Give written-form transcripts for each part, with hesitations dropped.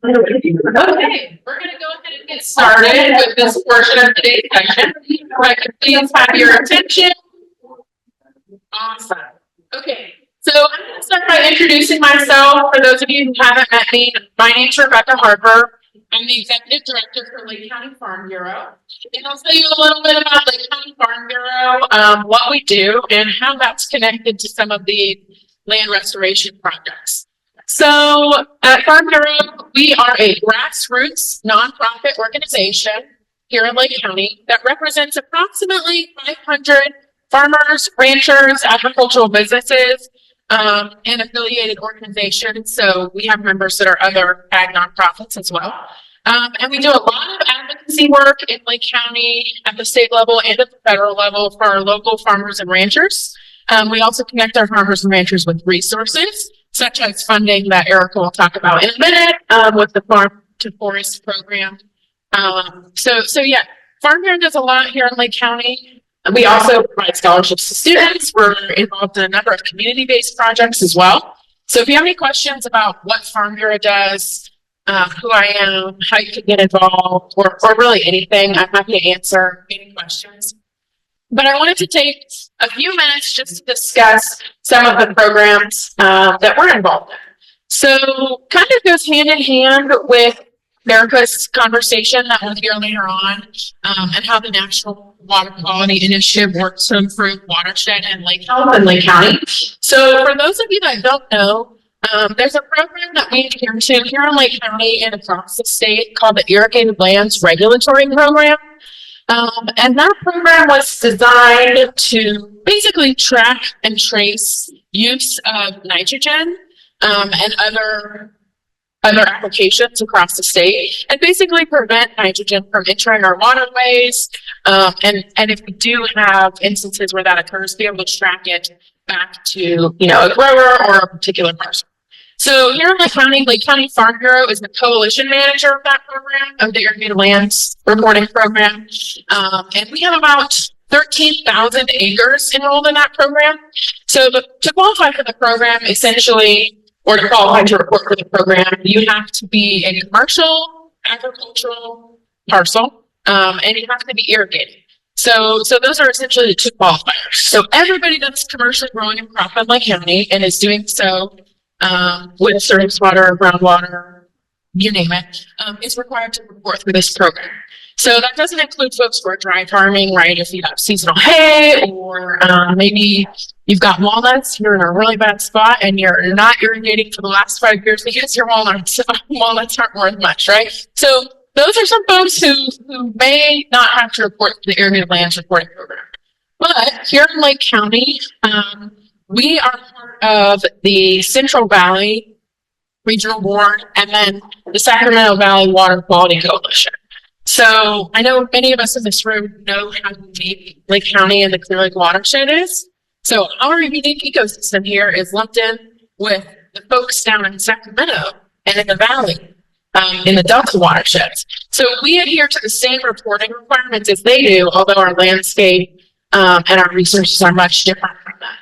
Okay, we're going to go ahead and get started with this portion of today's session. If I could please have your attention. Awesome. Okay, so I'm going to start by introducing myself. For those of you who haven't met me, my name's Rebecca Harper. I'm the Executive Director for Lake County Farm Bureau. And I'll tell you a little bit about Lake County Farm Bureau, what we do, and how that's connected to some of the land restoration projects. So at Farm Bureau, we are a grassroots nonprofit organization here in Lake County that represents approximately 500 farmers, ranchers, agricultural businesses, and affiliated organizations. So we have members that are other ag nonprofits as well. And we do a lot of advocacy work in Lake County at the state level and at the federal level for our local farmers and ranchers. We also connect our farmers and ranchers with resources, such as funding that Erica will talk about in a minute with the Farm to Forest program. So yeah, Farm Bureau does a lot here in Lake County. We also provide scholarships to students. We're involved in a number of community-based projects as well. So if you have any questions about what Farm Bureau does, who I am, how you can get involved, or really anything, I'm happy to answer any questions. But I wanted to take a few minutes just to discuss some of the programs that we're involved in. So kind of goes hand in hand with Erica's conversation that we'll hear later on, and how the National Water Quality Initiative works to improve watershed and lake health in Lake County. So for those of you that don't know, there's a program that we adhere to here in Lake County and across the state called the Irrigated Lands Regulatory Program. And that program was designed to basically track and trace use of nitrogen and other applications across the state, and basically prevent nitrogen from entering our waterways. And if we do have instances where that occurs, be able to track it back to a grower or a particular parcel. So here in Lake County Farm Bureau is the coalition manager of that program, of the Irrigated Lands Reporting Program. And we have about 13,000 acres enrolled in that program. So to qualify for the program, essentially, or to qualify to report for the program, you have to be a commercial agricultural parcel, and you have to be irrigated. So those are essentially the two qualifiers. So everybody that's commercially growing a crop in Lake County and is doing so with surface water, groundwater, you name it, is required to report through this program. So that doesn't include folks who are dry farming, right? If you have seasonal hay, or maybe you've got walnuts, you're in a really bad spot and you're not irrigating for the last 5 years because your walnuts aren't worth much, right? So those are some folks who may not have to report to the Irrigated Lands Reporting Program. But here in Lake County, we are part of the Central Valley Regional Board and then the Sacramento Valley Water Quality Coalition. So I know many of us in this room know how unique Lake County and the Clear Lake watershed is. So our unique ecosystem here is lumped in with the folks down in Sacramento and in the valley, in the Delta watersheds. So we adhere to the same reporting requirements as they do, although our landscape and our resources are much different from that.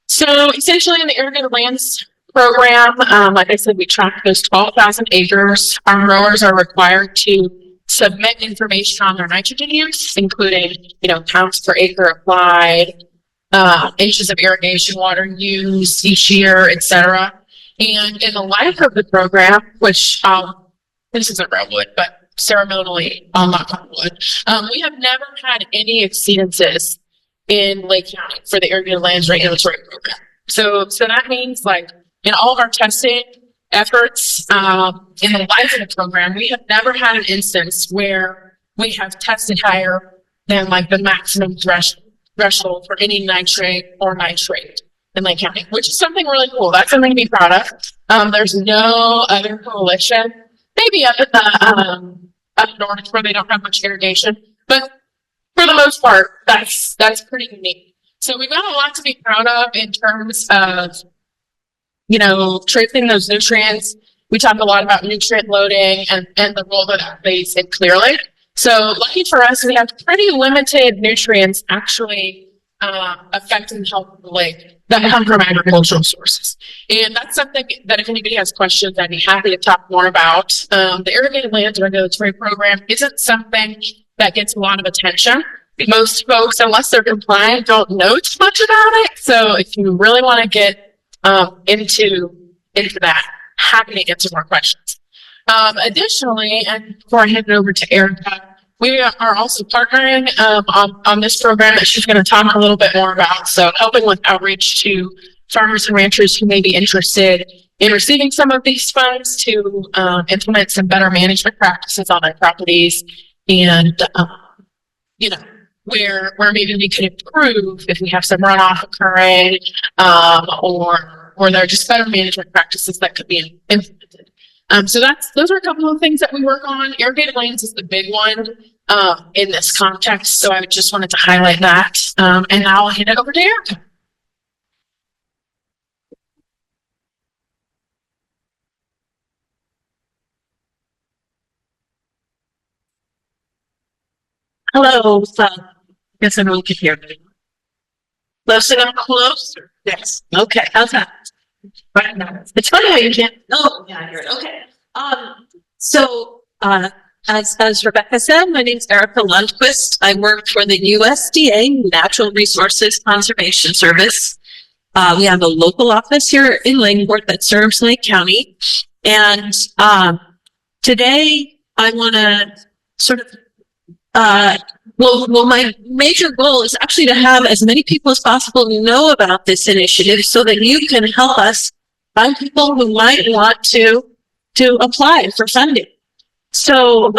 So essentially in the Irrigated Lands program, like I said, we track those 12,000 acres. Our growers are required to submit information on their nitrogen use, including, pounds per acre applied, inches of irrigation water used each year, etc. And in the life of the program, which this isn't real wood, but ceremonially, I'll knock on wood, we have never had any exceedances in Lake County for the Irrigated Lands Regulatory Program. So that means, like, in all of our testing efforts in the life of the program, we have never had an instance where we have tested higher than like the maximum threshold for any nitrate or nitrate in Lake County, which is something really cool. That's something to be proud of. There's no other coalition, maybe up in the up north where they don't have much irrigation, but for the most part, that's pretty unique. So we've got a lot to be proud of in terms of tracing those nutrients. We talk a lot about nutrient loading and the role that plays in Clear Lake. So lucky for us, we have pretty limited nutrients actually affecting the health of the lake that come from agricultural sources. And that's something that if anybody has questions, I'd be happy to talk more about. The Irrigated Lands Regulatory Program isn't something that gets a lot of attention. Most folks, unless they're compliant, don't know too much about it. So if you really want to get into that, happy to answer more questions. Additionally, and before I hand it over to Erica, we are also partnering on this program that she's going to talk a little bit more about. So helping with outreach to farmers and ranchers who may be interested in receiving some of these funds to implement some better management practices on their properties, and where maybe we could improve if we have some runoff occurring, or there are just better management practices that could be implemented. So those are a couple of things that we work on. Irrigated lands is the big one in this context, so I just wanted to highlight that. And now I'll hand it over to Erica. Hello, guess everyone can hear me. Close enough, closer. Yes. Okay. How's that? Right now. It's funny how you can't. Oh, yeah, I hear it. Okay. As Rebecca said, my name is Erica Lundquist. I work for the USDA Natural Resources Conservation Service. We have a local office here in Lakeport that serves Lake County, and today I want to sort of. My major goal is actually to have as many people as possible know about this initiative so that you can help us find people who might want to apply for funding. So,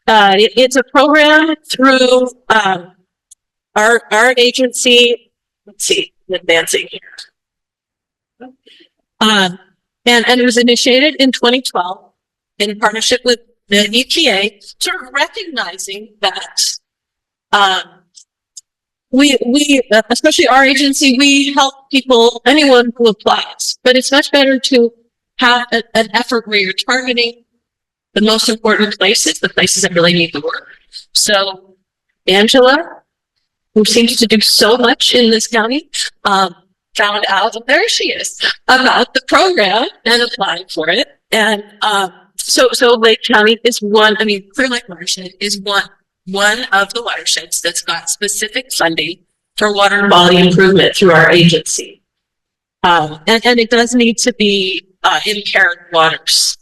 it's a program through, our agency. Let's see, advancing here. And it was initiated in 2012 in partnership with the EPA, sort of recognizing that we especially our agency, we help people, anyone who applies, but it's much better to have an effort where you're targeting the most important places, the places that really need the work. So Angela, who seems to do so much in this county, found out, there she is, about the program and applied for it. And So Lake County is Clear Lake Watershed is one of the watersheds that's got specific funding for water quality improvement through our agency. And it does need to be impaired waters,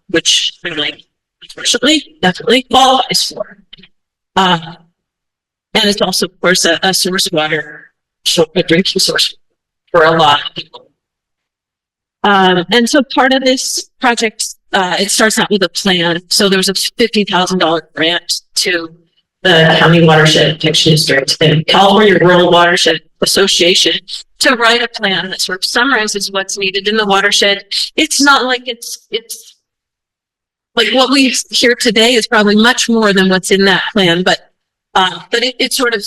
which Clear Lake, unfortunately, definitely qualifies for. And it's also, of course, a source of water, a drinking source for a lot of people. And so part of this project, it starts out with a plan. So there was a $50,000 grant to the County Watershed Protection District and California Rural Watershed Association to write a plan that sort of summarizes what's needed in the watershed. It's not like it's like what we hear today is probably much more than what's in that plan, but it sort of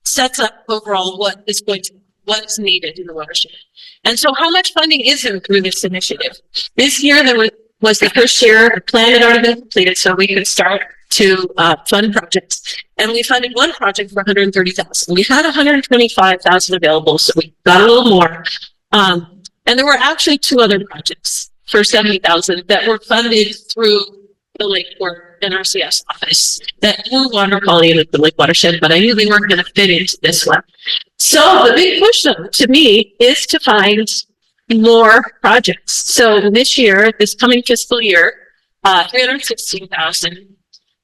sets up overall what's needed in the watershed. And so how much funding is there through this initiative? This year there was the first year, the plan had already been completed, so we could start to fund projects. And we funded one project for $130,000. We had $125,000 available, so we got a little more. And there were actually two other projects for $70,000 that were funded through the Lakeport NRCS office that were water quality in the Lake Watershed, but I knew they weren't going to fit into this one. So the big push, though, to me, is to find more projects. So this year, this coming fiscal year, $316,000.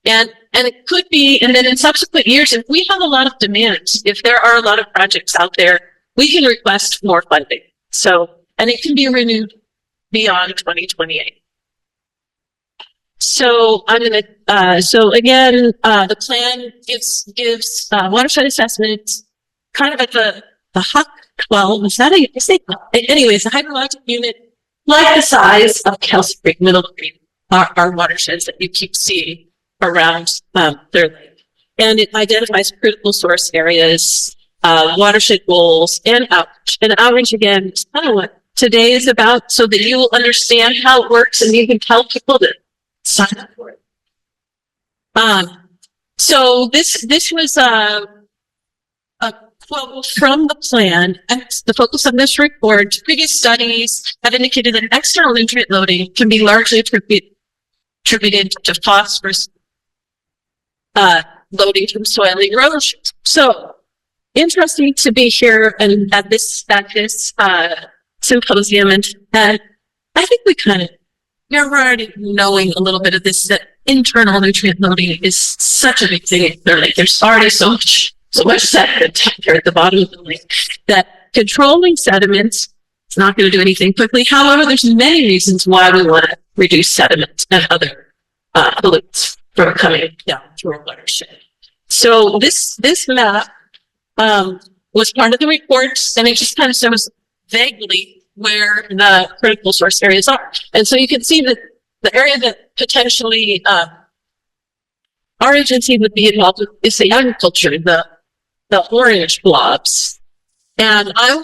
And it could be, and then in subsequent years, if we have a lot of demand, if there are a lot of projects out there, we can request more funding. So, and it can be renewed beyond 2028. So I'm going to, so again, the plan gives watershed assessment kind of at the HUC 12. Is that anyways, the hydrologic unit, like the size of Kelsey Creek, Middle Creek, are watersheds that you keep seeing around Clear Lake. And it identifies critical source areas, watershed goals, and outreach. And outreach, again, is kind of what today is about, so that you will understand how it works and you can tell people to sign up for it. So this was Well, from the plan, the focus of this report, previous studies have indicated that external nutrient loading can be largely attributed to phosphorus loading from soil erosion. So interesting to be here and at this symposium, and I think we're already knowing a little bit of this, that internal nutrient loading is such a big thing. There's already so much sediment here at the bottom of the lake that controlling sediments is not going to do anything quickly. However, there's many reasons why we want to reduce sediment and other pollutants from coming down through a watershed. So this map was part of the report, and it just kind of shows vaguely where the critical source areas are. And so you can see that the area that potentially our agency would be involved with is the agriculture, the orange blobs. And I will,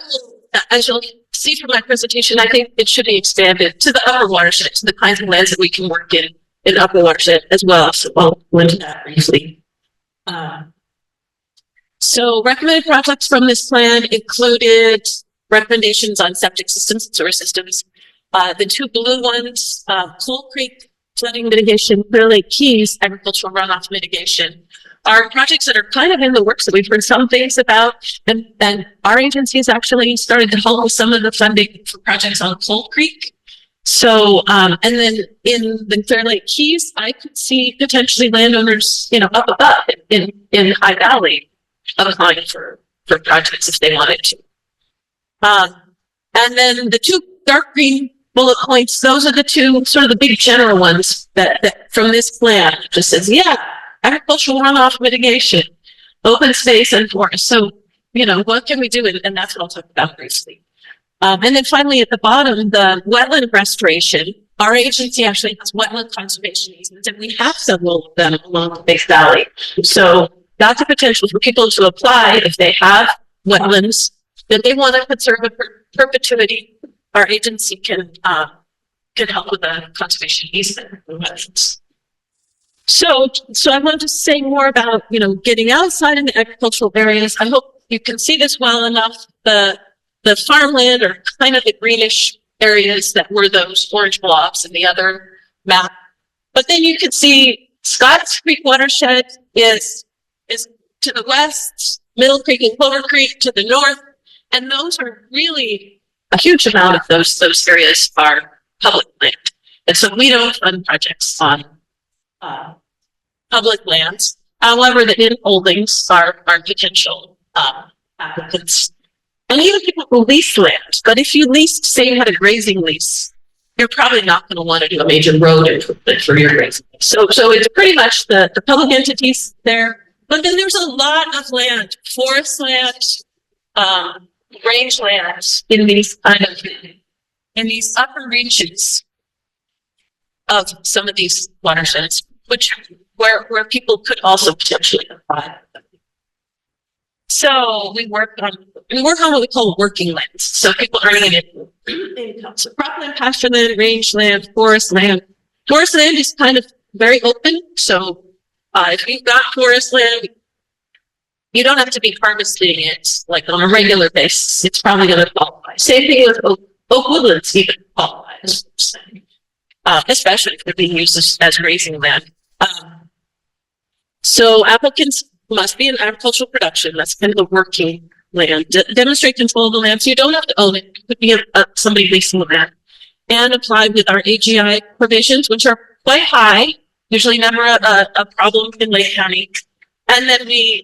as you'll see from my presentation, I think it should be expanded to the upper watershed, to the kinds of lands that we can work in upper watershed as well. So I'll go into that briefly. So recommended projects from this plan included recommendations on septic systems and sewer systems. The two blue ones, Coal Creek flooding mitigation, Clear Lake Keys agricultural runoff mitigation, are projects that are kind of in the works that we've heard some things about, and our agency has actually started to help with some of the funding for projects on Coal Creek. So, and then in the Clear Lake Keys, I could see potentially landowners, up above in High Valley applying for projects if they wanted to. And then the two dark green bullet points, those are the two sort of the big general ones that from this plan just says, agricultural runoff mitigation, open space and forest. So, what can we do? And that's what I'll talk about briefly. And then finally at the bottom, the wetland restoration. Our agency actually has wetland conservation easements, and we have several of them along the Big Valley. So that's a potential for people to apply if they have wetlands that they want to conserve a perpetuity. Our agency can help with a conservation easement for wetlands. So I want to say more about, getting outside in the agricultural areas. I hope you can see this well enough. The farmland are kind of the greenish areas that were those orange blobs in the other map. But then you can see Scotts Creek watershed is to the west, Middle Creek and Clover Creek to the north. And those are really a huge amount of those areas are public land. And so we don't fund projects on public lands. However, the inholdings are potential applicants. And even people who lease land. But if you leased, say you had a grazing lease, you're probably not going to want to do a major road improvement for your grazing lease. So it's pretty much the public entities there. But then there's a lot of land, forest land, rangelands in these upper reaches of some of these watersheds, where people could also potentially apply. So we work on what we call working lands. So people earning income. So cropland, pasture land, rangeland, forest land. Forest land is kind of very open. So if you've got forest land, you don't have to be harvesting it like on a regular basis. It's probably going to qualify. Same thing with oak woodlands, even qualify as forest land, especially if they're being used as grazing land. So applicants must be in agricultural production. That's kind of the working land. Demonstrate control of the land. So you don't have to own it. It could be somebody leasing the land. And apply with our AGI provisions, which are quite high, usually never a problem in Lake County. And then we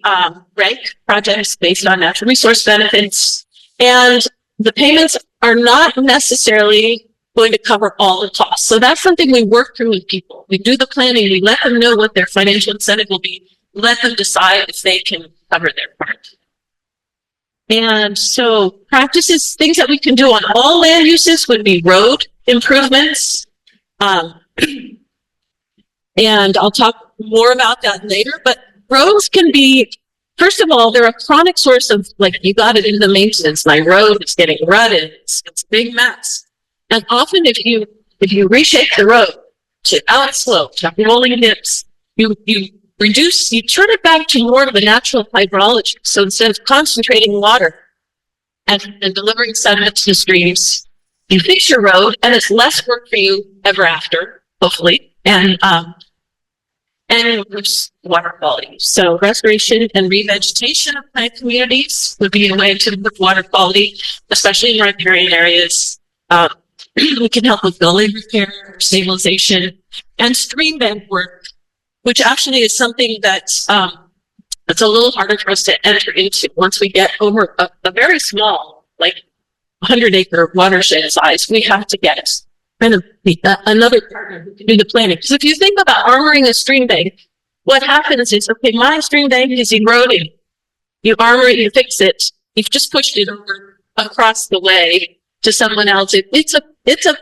rank projects based on natural resource benefits. And the payments are not necessarily going to cover all the costs. So that's something we work through with people. We do the planning. We let them know what their financial incentive will be. Let them decide if they can cover their part. And so practices, things that we can do on all land uses would be road improvements. And I'll talk more about that later, but roads can be, first of all, they're a chronic source of, you got it in the maintenance. My road is getting rutted. It's a big mess. And often if you reshape the road to outslope, to rolling dips, the you turn it back to more of the natural hydrology. So instead of concentrating water and delivering sediment to the streams, you fix your road, and it's less work for you ever after, hopefully, and improves water quality. So restoration and revegetation of plant communities would be a way to improve water quality, especially in riparian areas. We can help with gully repair, stabilization, and stream bank work, which actually is something that's it's a little harder for us to enter into once we get over a very small, like 100-acre watershed size. We have to get kind of another partner who can do the planning. Because if you think about armoring a stream bank, what happens is, okay, my stream bank is eroding. You armor it, you fix it. You've just pushed it over across the way to someone else. It's a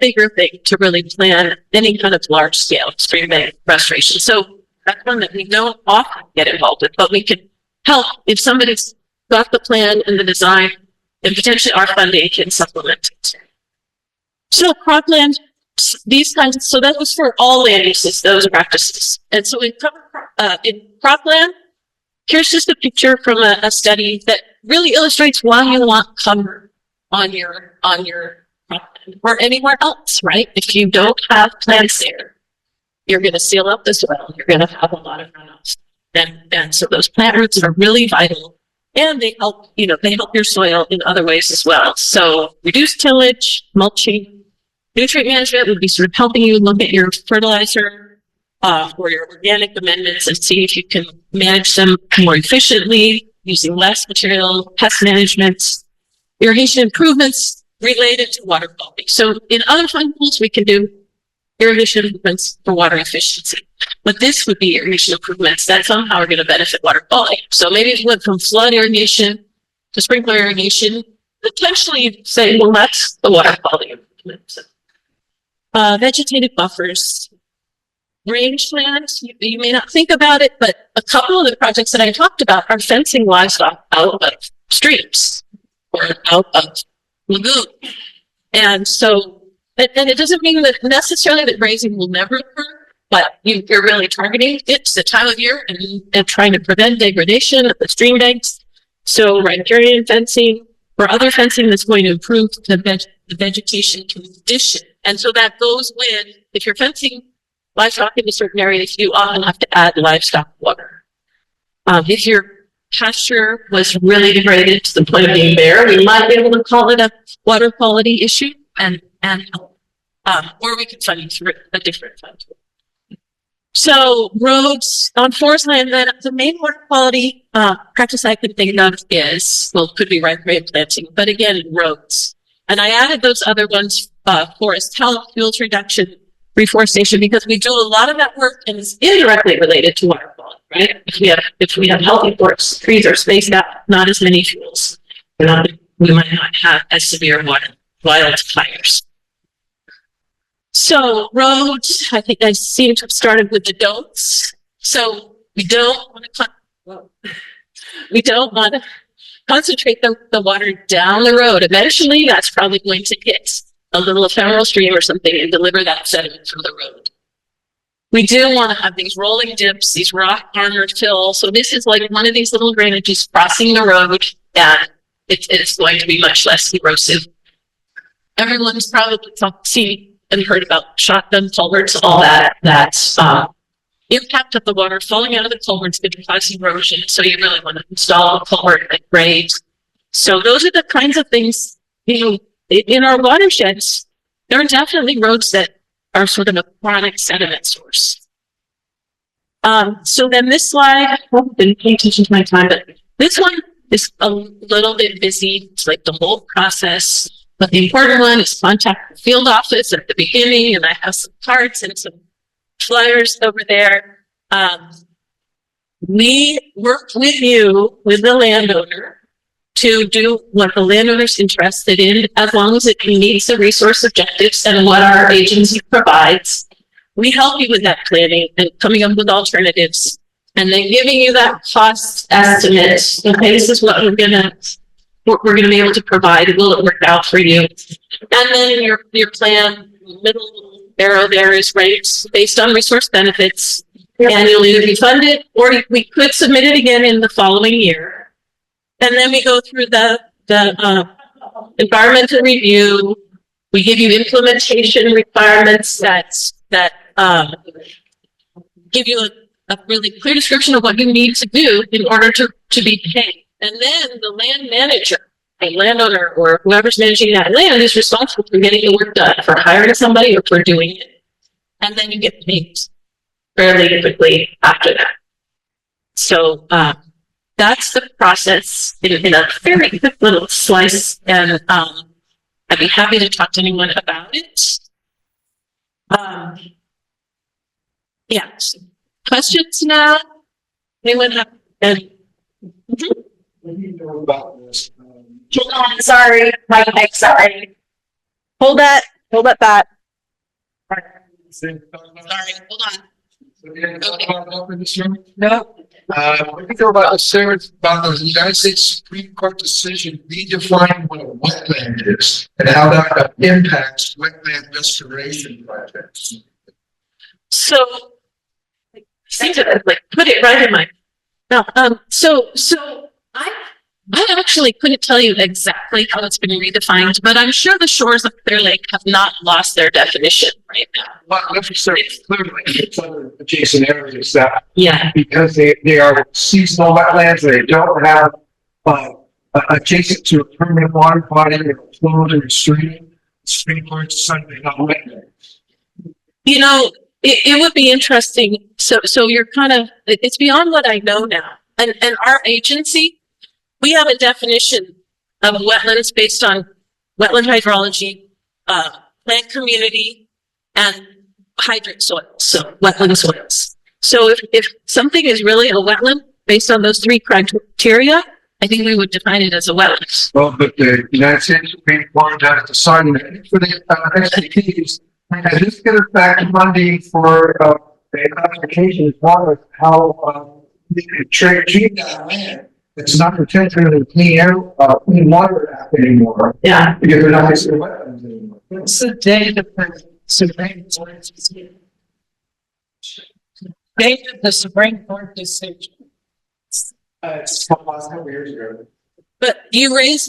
bigger thing to really plan any kind of large scale stream bank restoration. So that's one that we don't often get involved with, but we can help if somebody's got the plan and the design, and potentially our funding can supplement it. So cropland, these kinds, so that was for all land uses, those practices. And so in cropland, here's just a picture from a study that really illustrates why you want cover on your cropland or anywhere else, right? If you don't have plants there, you're going to seal up the soil. You're going to have a lot of runoff. And so those plant roots are really vital, and they help your soil in other ways as well. So reduced tillage, mulching, nutrient management would be sort of helping you look at your fertilizer or your organic amendments and see if you can manage them more efficiently using less material, pest management, irrigation improvements related to water quality. So in other functions, we can do irrigation improvements for water efficiency. But this would be irrigation improvements that somehow are going to benefit water quality. So maybe if you went from flood irrigation to sprinkler irrigation, potentially you'd say, well, that's the water quality improvement. Vegetative buffers. Rangeland, you may not think about it, but a couple of the projects that I talked about are fencing livestock out of streams or out of lagoon. And so, and it doesn't mean that necessarily that grazing will never occur, but you're really targeting it to the time of year and trying to prevent degradation of the stream banks. So riparian fencing or other fencing that's going to improve the vegetation condition. And so that goes with, if you're fencing livestock in a certain area, you often have to add livestock water. If your pasture was really degraded to the point of being bare, we might be able to call it a water quality issue and or we could fund through a different fund. So roads on forest land, then the main water quality practice I could think of is, well, could be riparian planting, but again, roads. And I added those other ones, forest health, fuels reduction, reforestation, because we do a lot of that work and it's indirectly related to water quality, right? If we have healthy forests, trees are spaced out, not as many fuels, we might not have as severe wildfires. So roads, I think I seem to have started with the don'ts. So we don't want to concentrate the water down the road. Eventually, that's probably going to hit a little ephemeral stream or something and deliver that sediment from the road. We do want to have these rolling dips, these rock armored fill. So this is like one of these little drainages crossing the road, and it's going to be much less erosive. Everyone's probably seen and heard about shotgun culverts, all that impact of the water falling out of the culverts could cause erosion. So you really want to install a culvert at grades. So those are the kinds of things, in our watersheds, there are definitely roads that are sort of a chronic sediment source. So then this slide, I didn't pay attention to my time, but this one is a little bit busy. It's like the whole process. But the important one is contact the field office at the beginning, and I have some cards and some flyers over there. We work with you, with the landowner, to do what the landowner's interested in, as long as it meets the resource objectives and what our agency provides. We help you with that planning and coming up with alternatives, and then giving you that cost estimate. Okay, this is what we're gonna be able to provide. Will it work out for you? And then your plan, middle arrow there is rates based on resource benefits. and you'll either be funded or we could submit it again in the following year. And then we go through the environmental review. We give you implementation requirements that give you a really clear description of what you need to do in order to be paid. And then the land manager, a landowner or whoever's managing that land is responsible for getting the work done, for hiring somebody or for doing it. And then you get paid fairly quickly after that. So that's the process in a very quick little slice. And I'd be happy to talk to anyone about it. Yeah. Questions now? Anyone have any? What do you know about this? Hold on, sorry, my mic, sorry. Hold that back. Sorry, hold on. No. What do you know about the series about the United States Supreme Court decision redefining what a wetland is and how that impacts wetland restoration projects? So, I seem to like put it right in my mouth. So I actually couldn't tell you exactly how it's been redefined, but I'm sure the shores of Clear Lake have not lost their definition right now. Well, necessarily, clearly, it's other adjacent areas that, Yeah. because they are seasonal wetlands, they don't have, adjacent to a permanent water body or flowing or stream. Supreme Court decided they're not wetlands. You know, it would be interesting. So you're kind of, it's beyond what I know now. And our agency, we have a definition of wetlands based on wetland hydrology, plant community, and hydrant soils, so wetland soils. So if something is really a wetland based on those three criteria, I think we would define it as a wetland. Well, but the United States Supreme Court has decided that for the SCPs, and this gets us back to Monday for the classification as far as how you can treat that land. It's not potentially clean air, clean water act anymore. Yeah. Because they're not considered wetlands anymore. What's the date of the Supreme Court decision? Date of the Supreme Court decision. It's a couple years ago. But you raise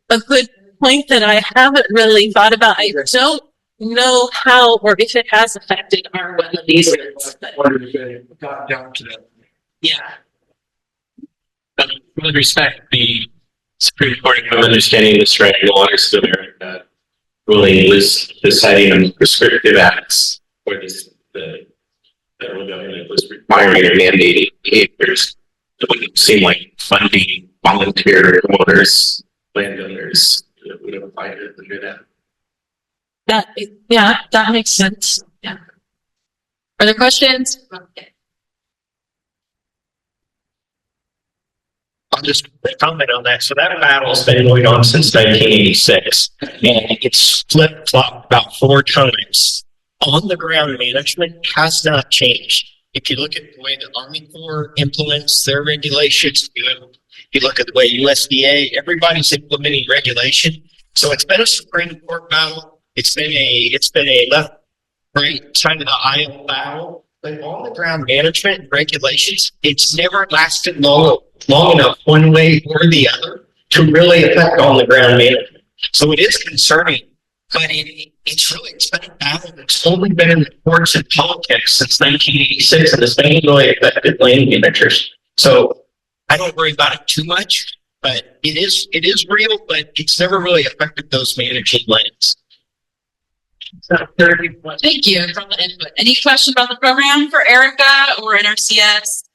a good point that I haven't really thought about. I don't know how or if it has affected our wetland easements. Whether they got down to that. Yeah. But with respect, the Supreme Court, if I'm understanding this right, the Waters of America ruling was deciding on prescriptive acts where the federal government was requiring or mandating behaviors. It wouldn't seem like funding volunteer homeowners, landowners would have applied to under that. That makes sense. Yeah. Further questions? Okay. I'll just comment on that. So that battle's been going on since 1986, and it's flip-flopped about 4 times. On the ground management has not changed. If you look at the way the Army Corps implements their regulations, you look at the way USDA, everybody's implementing regulation. So it's been a Supreme Court battle. It's been a left-right side of the aisle battle. But on the ground management regulations, it's never lasted long enough one way or the other to really affect on the ground management. So it is concerning, but it's been a battle that's only been in the courts and politics since 1986, and it's been really affected land managers. So I don't worry about it too much, but it is real, but it's never really affected those managing lands. Thank you for the input. Any question about the program for Erica or NRCS?